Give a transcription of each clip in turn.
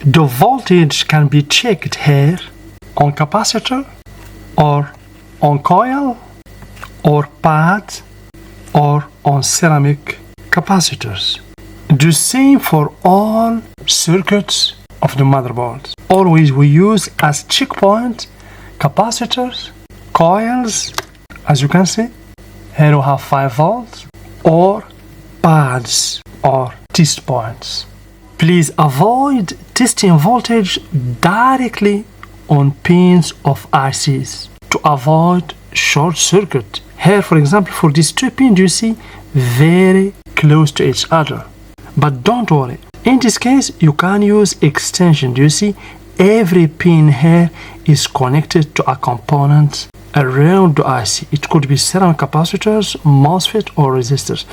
The voltage can be checked here on capacitor or on coil or pad or on ceramic capacitors. The same for all circuits of the motherboard. Always we use as checkpoint capacitors, coils, as you can see. Here we have 5 volts, or pads or test points. Please avoid testing voltage directly on pins of ICs to avoid short circuit. Here, for example, for these 2 pins, you see very close to each other. But don't worry. In this case, you can use extension. You see, every pin here is connected to a component around the IC. It could be ceramic capacitors, MOSFET, or resistors.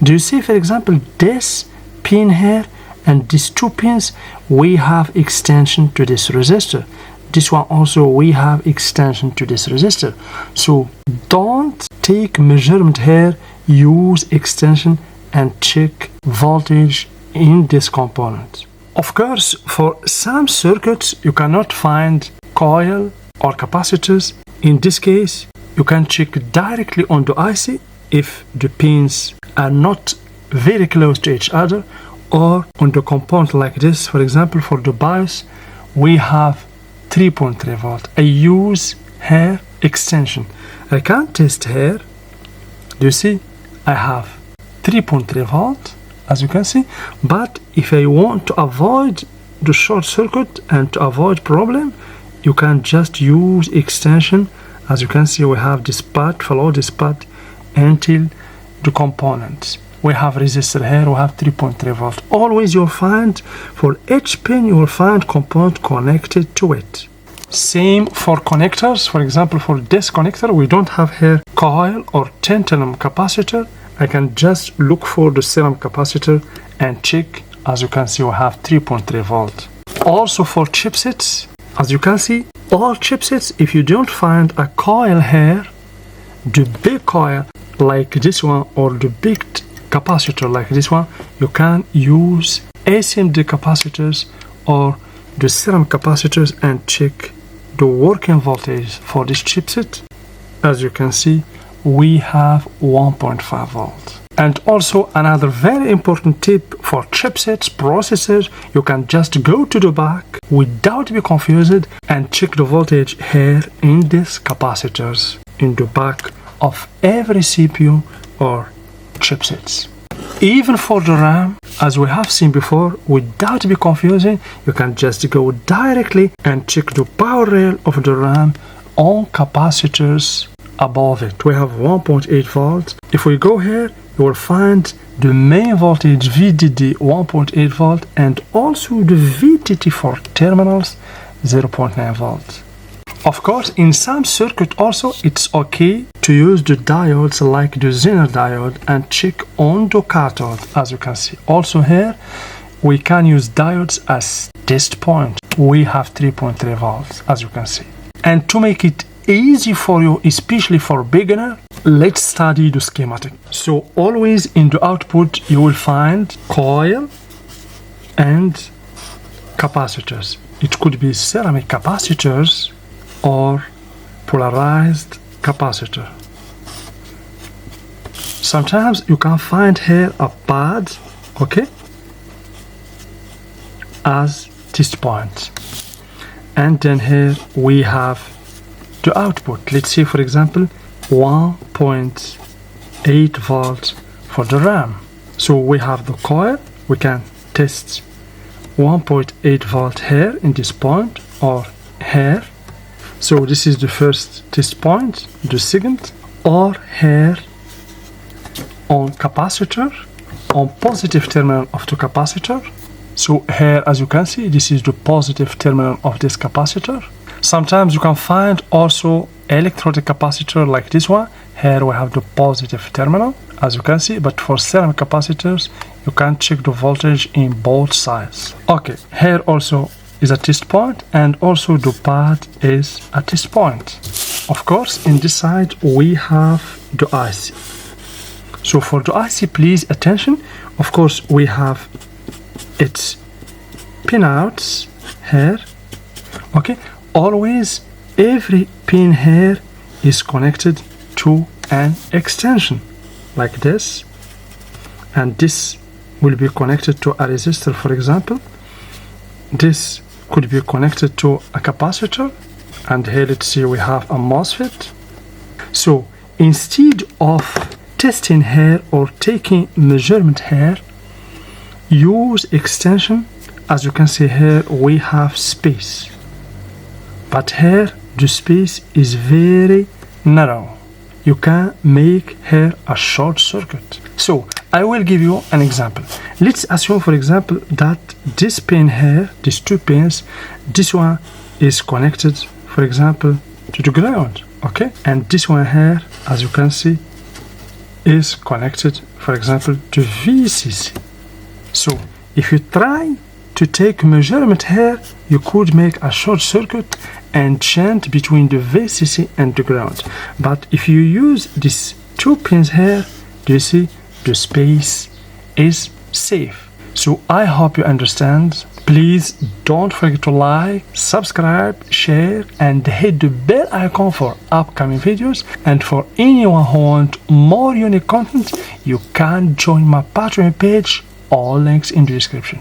Do you see, for example, this pin here and these 2 pins, we have extension to this resistor. This one also, we have extension to this resistor. So don't take measurement here, use extension and check voltage in this component. Of course, for some circuits you cannot find coil or capacitors. In this case, you can check directly on the IC if the pins are not very close to each other, or on the component like this. For example, for the BIOS, we have 3.3 volt. I use here extension. I can test here. Do you see? I have 3.3 volt, as you can see. But if I want to avoid the short circuit and to avoid problem, you can just use extension. As you can see, we have this path, follow this path until the components. We have resistor here, we have 3.3 volt. Always you'll find, for each pin, you will find component connected to it. Same for connectors. For example, for this connector, we don't have here coil or tantalum capacitor. I can just look for the ceramic capacitor and check. As you can see, we have 3.3 volt. Also for chipsets, as you can see, all chipsets, if you don't find a coil here, the big coil like this one or the big capacitor like this one, you can use ACMD capacitors or the ceramic capacitors and check the working voltage for this chipset. As you can see, we have 1.5 volt. And also another very important tip for chipsets, processors, you can just go to the back without being confused and check the voltage here in these capacitors in the back of every CPU or chipsets. Even for the RAM, as we have seen before, without being confusing, you can just go directly and check the power rail of the RAM on capacitors above it. We have 1.8 volts. If we go here, you will find the main voltage VDD 1.8 volt and also the VTT for terminals 0.9 volts. Of course, in some circuit also it's okay to use the diodes like the Zener diode and check on the cathode. As you can see, also here we can use diodes as test point. We have 3.3 volts, as you can see. And to make it easy for you, especially for beginner, let's study the schematic. So always in the output you will find coil and capacitors. It could be ceramic capacitors or polarized capacitor. Sometimes you can find here a pad, okay, as test point. And then here we have the output. Let's say, for example, 1.8 volts for the RAM. So we have the coil, we can test 1.8 volt here in this point or here. So this is the first test point, the second, or here on capacitor, on positive terminal of the capacitor. So here, as you can see, this is the positive terminal of this capacitor. Sometimes you can find also electrode capacitor like this one. Here we have the positive terminal, as you can see, but for ceramic capacitors, you can check the voltage in both sides. Okay, here also is a test point, and also the pad is a test point. Of course, in this side we have the IC. So for the IC, please attention. Of course, we have its pinouts here. Okay, always every pin here is connected to an extension like this, and this will be connected to a resistor, for example. This could be connected to a capacitor, and here let's see we have a MOSFET. So instead of testing here or taking measurement here, use extension. As you can see here we have space, but here the space is very narrow. You can make here a short circuit. So I will give you an example. Let's assume, for example, that this pin here, these two pins, this one is connected, for example, to the ground. Okay, and this one here, as you can see, is connected, for example, to VCC. So if you try to take measurement here, you could make a short circuit and shunt between the VCC and the ground. But if you use these two pins here, do you see the space is safe? So I hope you understand. Please don't forget to like, subscribe, share, and hit the bell icon for upcoming videos. And for anyone who wants more unique content, you can join my Patreon page. All links in the description.